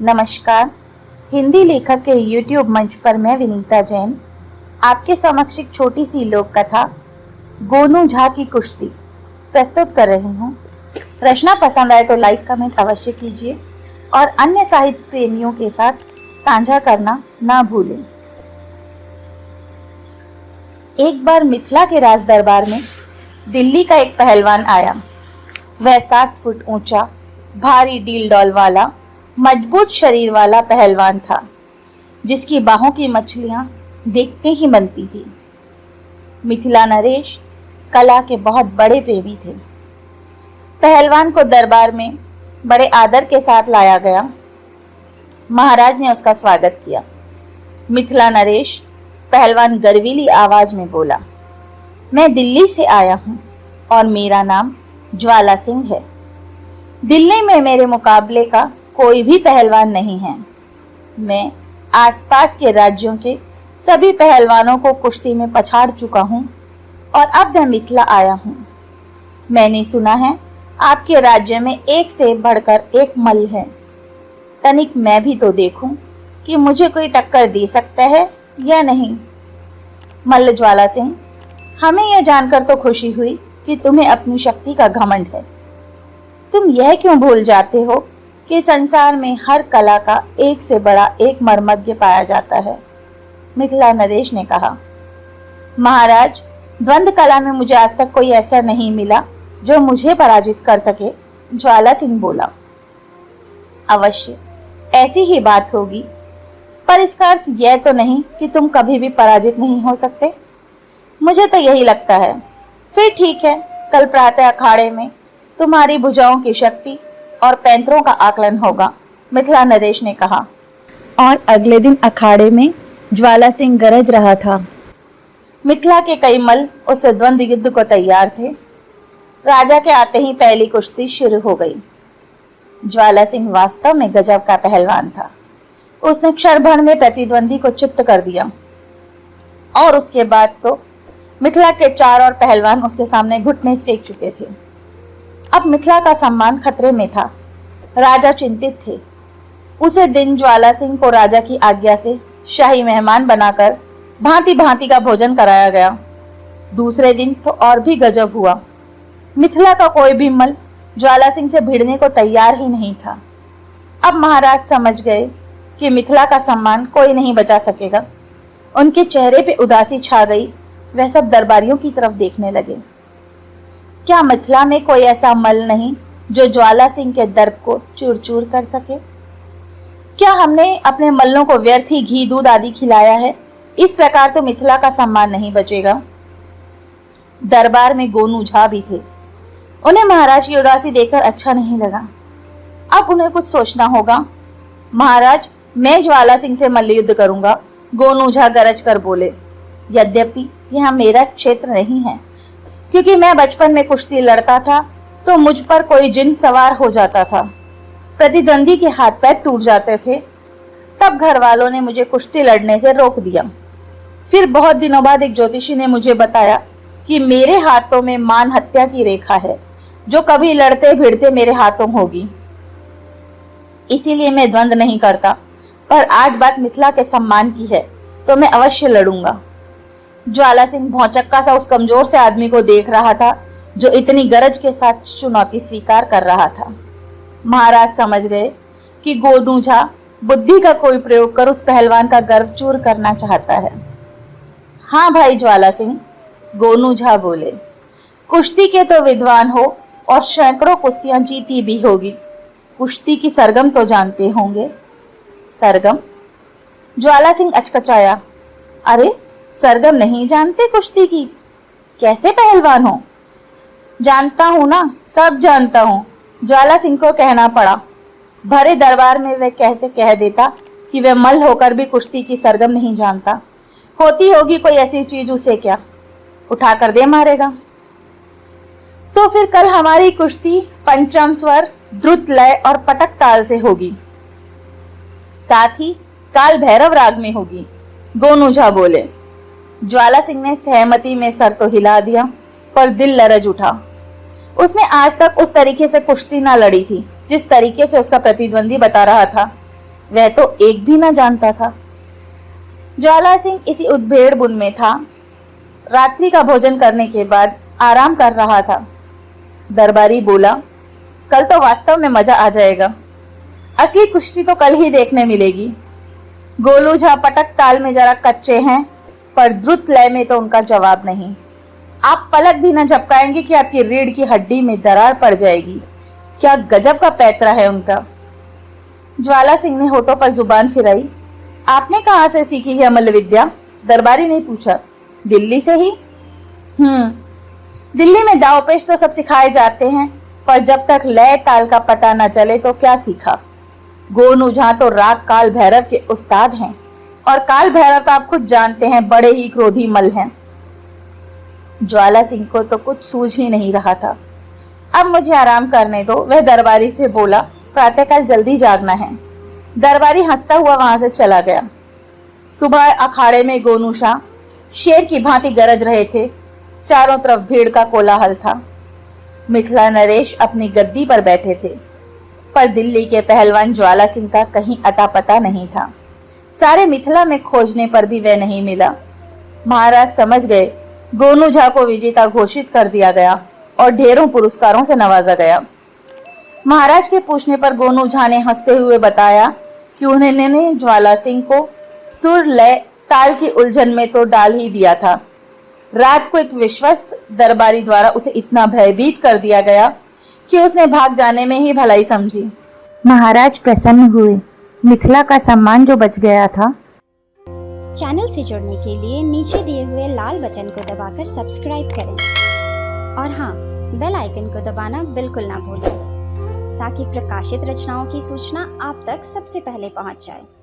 नमस्कार। हिंदी लेखक के YouTube मंच पर मैं विनीता जैन आपके समक्ष एक छोटी सी लोक कथा गोनू झा की कुश्ती प्रस्तुत कर रही हूँ। रचना पसंद आए तो लाइक कमेंट अवश्य कीजिए और अन्य साहित्य प्रेमियों के साथ साझा करना ना भूलें। एक बार मिथिला के राज दरबार में दिल्ली का एक पहलवान आया। वह 7 फुट ऊंचा, भारी डील डॉल वाला, मजबूत शरीर वाला पहलवान था, जिसकी बाहों की मछलियां देखते ही बनती थी। मिथिला नरेश कला के बहुत बड़े प्रेमी थे। पहलवान को दरबार में बड़े आदर के साथ लाया गया। महाराज ने उसका स्वागत किया। मिथिला नरेश पहलवान गर्वीली आवाज में बोला, मैं दिल्ली से आया हूं और मेरा नाम ज्वाला सिंह है। दिल्ली में मेरे मुकाबले का कोई भी पहलवान नहीं है। मैं आसपास के राज्यों के सभी पहलवानों को कुश्ती में पछाड़ चुका हूं और अब मैं मिथिला आया हूं। मैंने सुना है आपके राज्य में एक से बढ़कर एक मल्ल है। तनिक मैं भी तो देखूं कि मुझे कोई टक्कर दे सकता है या नहीं। मल्ल ज्वाला सिंह, हमें यह जानकर तो खुशी हुई कि तुम्हें अपनी शक्ति का घमंड है। तुम यह क्यों भूल जाते हो कि संसार में हर कला का एक से बड़ा एक मर्मज्ञ पाया जाता है। मिथिला नरेश ने कहा, महाराज, द्वंद्व कला में मुझे आज तक कोई ऐसा नहीं मिला जो मुझे पराजित कर सके। ज्वाला सिंह बोला, अवश्य ऐसी ही बात होगी, पर इसका अर्थ यह तो नहीं कि तुम कभी भी पराजित नहीं हो सकते। मुझे तो यही लगता है। फिर ठीक है, कल प्रातः अखाड़े में तुम्हारी भुजाओं की शक्ति और पैंतरों का आकलन होगा, मिथिला नरेश ने कहा। और अगले दिन अखाड़े में ज्वाला सिंह गरज रहा था। मिथिला के कई मल्ल उस द्वंद्व युद्ध को तैयार थे। राजा के आते ही पहली कुश्ती शुरू हो गई। ज्वाला सिंह वास्तव में गजब का पहलवान था। उसने क्षण भर में प्रतिद्वंदी को चित्त कर दिया और उसके बाद तो मिथिला के 4 और पहलवान उसके सामने घुटने टेक चुके थे। अब मिथिला का सम्मान खतरे में था। राजा चिंतित थे। उसे दिन ज्वाला सिंह को राजा की आज्ञा से शाही मेहमान बनाकर भांति भांति का भोजन कराया गया। दूसरे दिन तो और भी गजब हुआ। मिथिला का कोई भी मल्ल ज्वाला सिंह से भिड़ने को तैयार ही नहीं था। अब महाराज समझ गए कि मिथिला का सम्मान कोई नहीं बचा सकेगा। उनके चेहरे पे उदासी छा गई। वह सब दरबारियों की तरफ देखने लगे। क्या मिथिला में कोई ऐसा मल्ल नहीं जो ज्वाला सिंह के दर्प को चूर चूर कर सके? क्या हमने अपने मल्लों को व्यर्थ ही घी दूध आदि खिलाया है? इस प्रकार तो मिथिला का सम्मान नहीं बचेगा। दरबार में गोनू झा भी थे। उन्हें महाराज की उदासी देखकर अच्छा नहीं लगा। अब उन्हें कुछ सोचना होगा। महाराज, मैं ज्वाला सिंह से मल्ल युद्ध करूंगा, गोनू झा गरज कर बोले। यद्यपि यह मेरा क्षेत्र नहीं है, क्योंकि मैं बचपन में कुश्ती लड़ता था तो मुझ पर कोई जिन सवार हो जाता था। प्रतिद्वंदी के हाथ पैर टूट जाते थे। तब घर वालों ने मुझे कुश्ती लड़ने से रोक दिया। फिर बहुत दिनों बाद एक ज्योतिषी ने मुझे बताया कि मेरे हाथों में मान हत्या की रेखा है, जो कभी लड़ते भिड़ते मेरे हाथों होगी। इसीलिए मैं द्वंद्व नहीं करता, पर आज बात मिथिला के सम्मान की है तो मैं अवश्य लड़ूंगा। ज्वाला सिंह भौचक्का सा उस कमजोर से आदमी को देख रहा था जो इतनी गरज के साथ चुनौती स्वीकार कर रहा था। महाराज समझ गए कि गोनू झा बुद्धि का कोई प्रयोग कर उस पहलवान का गर्व चूर करना चाहता है। हाँ भाई ज्वाला सिंह, गोनू झा बोले, कुश्ती के तो विद्वान हो और सैकड़ों कुश्तियां जीती भी होगी। कुश्ती की सरगम तो जानते होंगे। सरगम? ज्वाला सिंह अचकचाया। अरे, सरगम नहीं जानते कुश्ती की? कैसे पहलवान हो? जानता हूं ना, सब जानता हूं, ज्वाला सिंह को कहना पड़ा। भरे दरबार में वह कैसे कह देता कि वह मल्ल होकर भी कुश्ती की सरगम नहीं जानता। होती होगी कोई ऐसी चीज, उसे क्या उठा कर दे मारेगा। तो फिर कल हमारी कुश्ती पंचम स्वर, द्रुत लय और पटक ताल से होगी। साथ ही काल भैरव राग में होगी, गोनू झा बोले। ज्वाला सिंह ने सहमति में सर तो हिला दिया, पर दिल लरज उठा। उसने आज तक उस तरीके से कुश्ती ना लड़ी थी जिस तरीके से उसका प्रतिद्वंदी बता रहा था। वह तो एक भी न जानता था। ज्वाला सिंह इसी उद्भेड़ बुन में था। रात्रि का भोजन करने के बाद आराम कर रहा था। दरबारी बोला, कल तो वास्तव में मजा आ जाएगा। असली कुश्ती तो कल ही देखने मिलेगी। गोलू झा पटक ताल में जरा कच्चे हैं, पर द्रुत लय में तो उनका जवाब नहीं। आप पलक भी न झपकाएंगे कि आपकी रीढ़ की हड्डी में दरार पड़ जाएगी। क्या गजब का पैतरा है उनका। ज्वाला सिंह ने होठों पर जुबान फिराई। आपने कहाँ से सीखी है मल्ल विद्या? दरबारी ने पूछा। दिल्ली से ही। दिल्ली में दावपेच तो सब सिखाए जाते हैं, पर जब तक लय ताल का पता न चले तो क्या सीखा। गोनू झा तो राग काल भैरव के उस्ताद हैं, और काल भैरव तो आप खुद जानते हैं बड़े ही क्रोधी मल हैं। ज्वाला सिंह को तो कुछ सूझ ही नहीं रहा था। अब मुझे आराम करने दो, वह दरबारी से बोला। प्रातःकाल जल्दी जागना है। दरबारी हंसता हुआ वहां से चला गया। सुबह अखाड़े में गोनू शाह शेर की भांति गरज रहे थे। चारों तरफ भीड़ का कोलाहल था। मिथिला नरेश अपनी गद्दी पर बैठे थे, पर दिल्ली के पहलवान ज्वाला सिंह का कहीं अता पता नहीं था। सारे मिथिला में खोजने पर भी वह नहीं मिला। महाराज समझ गए गोनू झा को विजेता घोषित कर दिया गया और ढेरों पुरस्कारों से नवाजा गया। महाराज के पूछने पर गोनू झा ने हंसते हुए बताया कि उन्होंने ज्वाला सिंह को सुर लय ताल की उलझन में तो डाल ही दिया था। रात को एक विश्वस्त दरबारी द्वारा उसे इतना भयभीत कर दिया गया कि उसने भाग जाने में ही भलाई समझी। महाराज प्रसन्न हुए। मिथिला का सम्मान जो बच गया था। चैनल से जुड़ने के लिए नीचे दिए हुए लाल बटन को दबाकर सब्सक्राइब करें और हाँ, बेल आइकन को दबाना बिल्कुल ना भूलें, ताकि प्रकाशित रचनाओं की सूचना आप तक सबसे पहले पहुंच जाए।